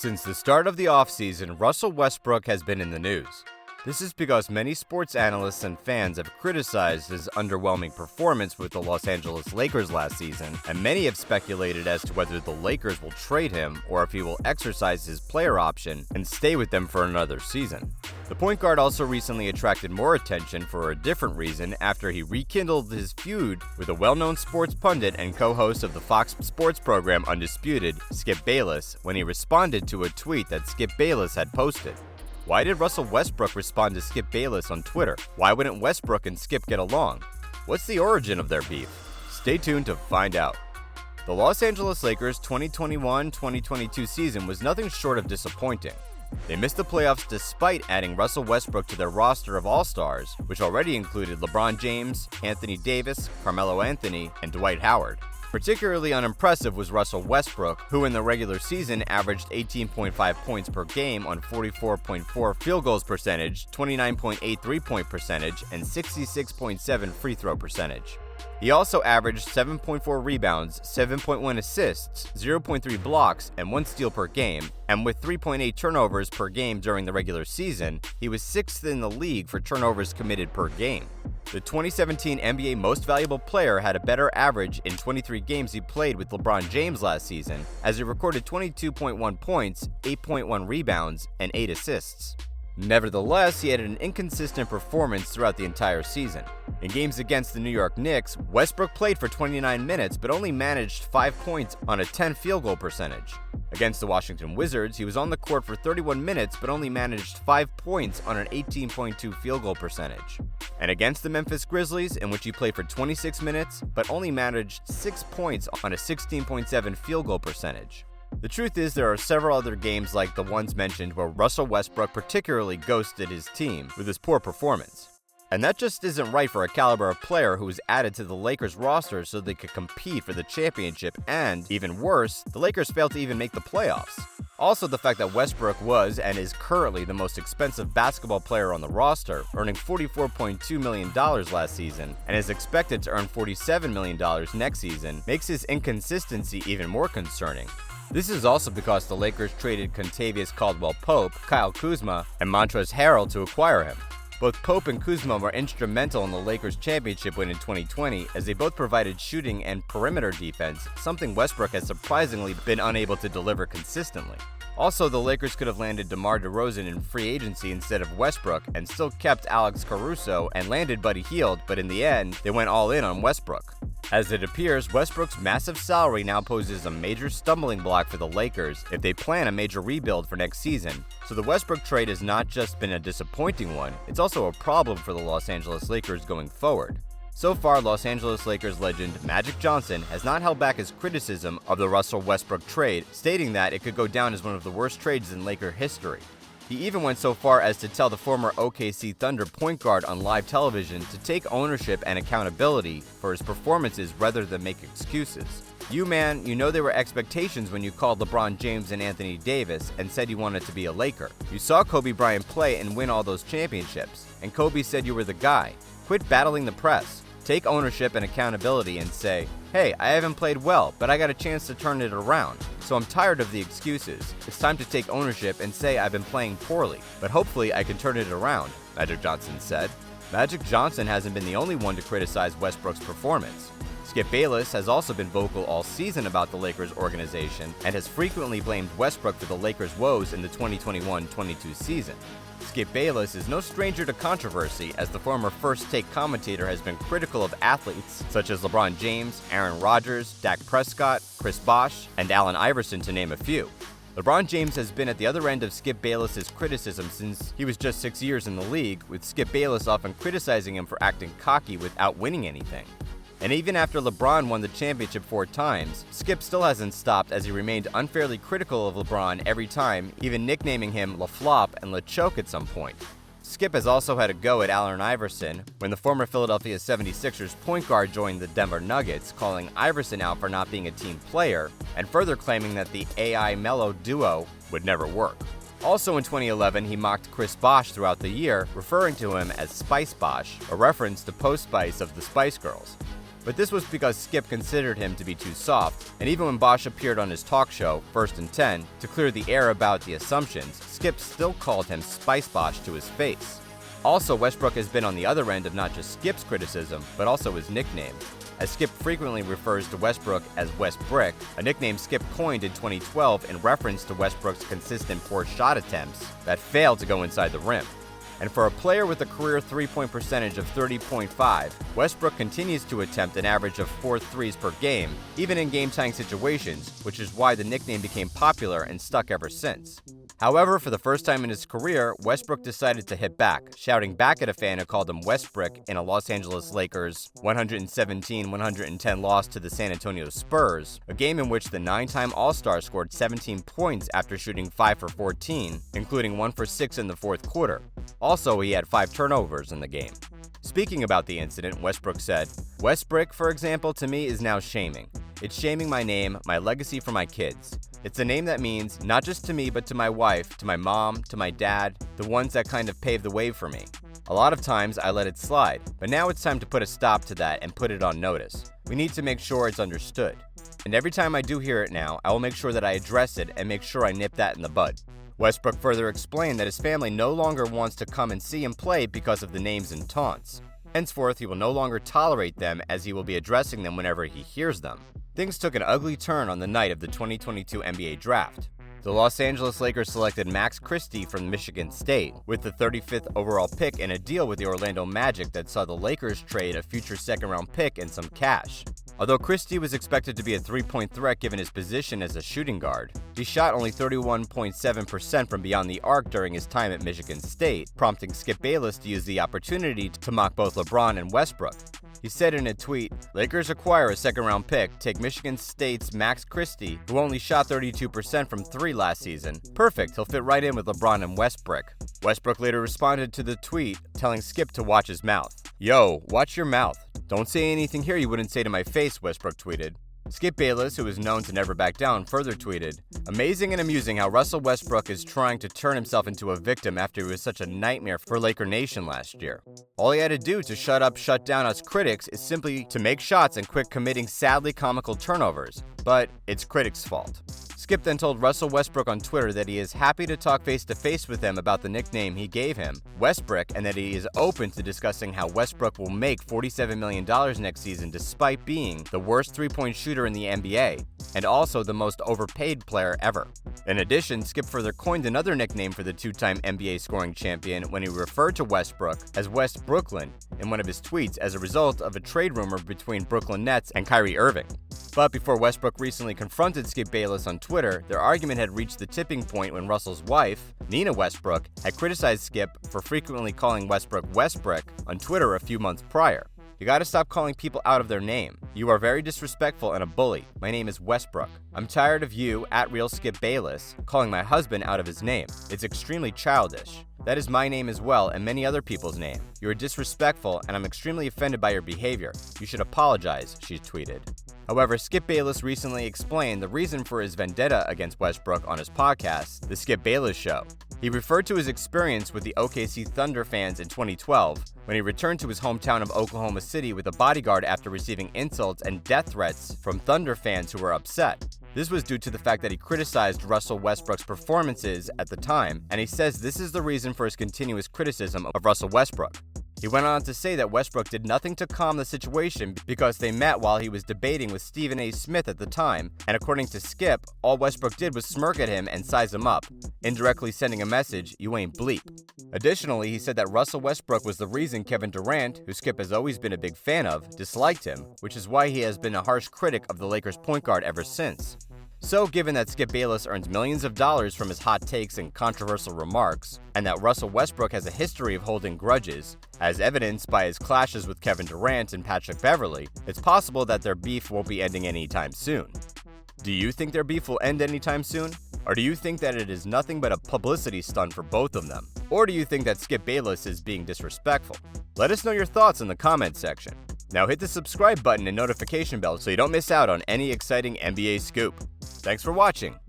Since the start of the offseason, Russell Westbrook has been in the news. This is because many sports analysts and fans have criticized his underwhelming performance with the Los Angeles Lakers last season, and many have speculated as to whether the Lakers will trade him or if he will exercise his player option and stay with them for another season. The point guard also recently attracted more attention for a different reason after he rekindled his feud with a well-known sports pundit and co-host of the Fox Sports program Undisputed, Skip Bayless, when he responded to a tweet that Skip Bayless had posted. Why did Russell Westbrook respond to Skip Bayless on Twitter? Why wouldn't Westbrook and Skip get along? What's the origin of their beef? Stay tuned to find out. The Los Angeles Lakers' 2021-2022 season was nothing short of disappointing. They missed the playoffs despite adding Russell Westbrook to their roster of All-Stars, which already included LeBron James, Anthony Davis, Carmelo Anthony, and Dwight Howard. Particularly unimpressive was Russell Westbrook, who in the regular season averaged 18.5 points per game on 44.4 field goals percentage, 29.8 three-point percentage, and 66.7 free throw percentage. He also averaged 7.4 rebounds, 7.1 assists, 0.3 blocks, and 1 steal per game, and with 3.8 turnovers per game during the regular season, he was 6th in the league for turnovers committed per game. The 2017 NBA Most Valuable Player had a better average in 23 games he played with LeBron James last season, as he recorded 22.1 points, 8.1 rebounds, and 8 assists. Nevertheless, he had an inconsistent performance throughout the entire season. In games against the New York Knicks, Westbrook played for 29 minutes but only managed 5 points on a 10 field goal percentage. Against the Washington Wizards, he was on the court for 31 minutes but only managed 5 points on an 18.2 field goal percentage. And against the Memphis Grizzlies, in which he played for 26 minutes but only managed 6 points on a 16.7 field goal percentage. The truth is, there are several other games like the ones mentioned where Russell Westbrook particularly ghosted his team with his poor performance. And that just isn't right for a caliber of player who was added to the Lakers roster so they could compete for the championship, and, even worse, the Lakers failed to even make the playoffs. Also, the fact that Westbrook was and is currently the most expensive basketball player on the roster, earning $44.2 million last season, and is expected to earn $47 million next season, makes his inconsistency even more concerning. This is also because the Lakers traded Kentavious Caldwell-Pope, Kyle Kuzma, and Montrezl Harrell to acquire him. Both Pope and Kuzma were instrumental in the Lakers' championship win in 2020, as they both provided shooting and perimeter defense, something Westbrook has surprisingly been unable to deliver consistently. Also, the Lakers could have landed DeMar DeRozan in free agency instead of Westbrook and still kept Alex Caruso and landed Buddy Hield, but in the end, they went all in on Westbrook. As it appears, Westbrook's massive salary now poses a major stumbling block for the Lakers if they plan a major rebuild for next season. So the Westbrook trade has not just been a disappointing one, it's also a problem for the Los Angeles Lakers going forward. So far, Los Angeles Lakers legend Magic Johnson has not held back his criticism of the Russell Westbrook trade, stating that it could go down as one of the worst trades in Laker history. He even went so far as to tell the former OKC Thunder point guard on live television to take ownership and accountability for his performances rather than make excuses. You know there were expectations when you called LeBron James and Anthony Davis and said you wanted to be a Laker. You saw Kobe Bryant play and win all those championships, and Kobe said you were the guy. Quit battling the press. Take ownership and accountability and say, hey, I haven't played well, but I got a chance to turn it around. So I'm tired of the excuses. It's time to take ownership and say I've been playing poorly, but hopefully I can turn it around, Magic Johnson said. Magic Johnson hasn't been the only one to criticize Westbrook's performance. Skip Bayless has also been vocal all season about the Lakers organization and has frequently blamed Westbrook for the Lakers' woes in the 2021-22 season. Skip Bayless is no stranger to controversy, as the former First Take commentator has been critical of athletes such as LeBron James, Aaron Rodgers, Dak Prescott, Chris Bosh, and Allen Iverson, to name a few. LeBron James has been at the other end of Skip Bayless's criticism since he was just 6 years in the league, with Skip Bayless often criticizing him for acting cocky without winning anything. And even after LeBron won the championship 4 times, Skip still hasn't stopped, as he remained unfairly critical of LeBron every time, even nicknaming him La Flop and La Choke at some point. Skip has also had a go at Allen Iverson when the former Philadelphia 76ers point guard joined the Denver Nuggets, calling Iverson out for not being a team player, and further claiming that the AI-Melo duo would never work. Also in 2011, he mocked Chris Bosh throughout the year, referring to him as Spice Bosh, a reference to Post Spice of the Spice Girls. But this was because Skip considered him to be too soft, and even when Bosh appeared on his talk show, First and 10, to clear the air about the assumptions, Skip still called him Spice Bosh to his face. Also, Westbrook has been on the other end of not just Skip's criticism, but also his nickname, as Skip frequently refers to Westbrook as West Brick, a nickname Skip coined in 2012 in reference to Westbrook's consistent poor shot attempts that failed to go inside the rim. And for a player with a career three-point percentage of 30.5, Westbrook continues to attempt an average of 4 threes per game, even in game-tying situations, which is why the nickname became popular and stuck ever since. However, for the first time in his career, Westbrook decided to hit back, shouting back at a fan who called him Westbrick in a Los Angeles Lakers 117-110 loss to the San Antonio Spurs, a game in which the 9-time All-Star scored 17 points after shooting 5 for 14, including 1 for 6 in the fourth quarter. Also, he had 5 turnovers in the game. Speaking about the incident, Westbrook said, "Westbrick, for example, to me is now shaming. It's shaming my name, my legacy for my kids. It's a name that means not just to me, but to my wife, to my mom, to my dad, the ones that kind of paved the way for me. A lot of times I let it slide, but now it's time to put a stop to that and put it on notice. We need to make sure it's understood. And every time I do hear it now, I will make sure that I address it and make sure I nip that in the bud." Westbrook further explained that his family no longer wants to come and see him play because of the names and taunts. Henceforth, he will no longer tolerate them, as he will be addressing them whenever he hears them. Things took an ugly turn on the night of the 2022 NBA Draft. The Los Angeles Lakers selected Max Christie from Michigan State, with the 35th overall pick and a deal with the Orlando Magic that saw the Lakers trade a future second-round pick and some cash. Although Christie was expected to be a three-point threat given his position as a shooting guard, he shot only 31.7% from beyond the arc during his time at Michigan State, prompting Skip Bayless to use the opportunity to mock both LeBron and Westbrook. He said in a tweet, "Lakers acquire a second-round pick, take Michigan State's Max Christie, who only shot 32% from 3 last season. Perfect, he'll fit right in with LeBron and Westbrook." Westbrook later responded to the tweet, telling Skip to watch his mouth. "Yo, watch your mouth. Don't say anything here you wouldn't say to my face," Westbrook tweeted. Skip Bayless, who is known to never back down, further tweeted, "Amazing and amusing how Russell Westbrook is trying to turn himself into a victim after he was such a nightmare for Laker Nation last year. All he had to do to shut down us critics is simply to make shots and quit committing sadly comical turnovers. But it's critics' fault." Skip then told Russell Westbrook on Twitter that he is happy to talk face-to-face with him about the nickname he gave him, Westbrick, and that he is open to discussing how Westbrook will make $47 million next season despite being the worst three-point shooter in the NBA, and also the most overpaid player ever. In addition, Skip further coined another nickname for the two-time NBA scoring champion when he referred to Westbrook as West Brooklyn in one of his tweets as a result of a trade rumor between Brooklyn Nets and Kyrie Irving. But before Westbrook recently confronted Skip Bayless on Twitter, their argument had reached the tipping point when Russell's wife, Nina Westbrook, had criticized Skip for frequently calling Westbrook Westbrick on Twitter a few months prior. "You gotta stop calling people out of their name. You are very disrespectful and a bully. My name is Westbrook. I'm tired of you, @RealSkipBayless, calling my husband out of his name. It's extremely childish. That is my name as well, and many other people's name. You are disrespectful, and I'm extremely offended by your behavior. You should apologize," she tweeted. However, Skip Bayless recently explained the reason for his vendetta against Westbrook on his podcast, The Skip Bayless Show. He referred to his experience with the OKC Thunder fans in 2012, when he returned to his hometown of Oklahoma City with a bodyguard after receiving insults and death threats from Thunder fans who were upset. This was due to the fact that he criticized Russell Westbrook's performances at the time, and he says this is the reason for his continuous criticism of Russell Westbrook. He went on to say that Westbrook did nothing to calm the situation because they met while he was debating with Stephen A. Smith at the time, and according to Skip, all Westbrook did was smirk at him and size him up, indirectly sending a message, "You ain't bleep." Additionally, he said that Russell Westbrook was the reason Kevin Durant, who Skip has always been a big fan of, disliked him, which is why he has been a harsh critic of the Lakers point guard ever since. So, given that Skip Bayless earns millions of dollars from his hot takes and controversial remarks, and that Russell Westbrook has a history of holding grudges, as evidenced by his clashes with Kevin Durant and Patrick Beverley, it's possible that their beef won't be ending anytime soon. Do you think their beef will end anytime soon? Or do you think that it is nothing but a publicity stunt for both of them? Or do you think that Skip Bayless is being disrespectful? Let us know your thoughts in the comments section. Now hit the subscribe button and notification bell so you don't miss out on any exciting NBA scoop. Thanks for watching.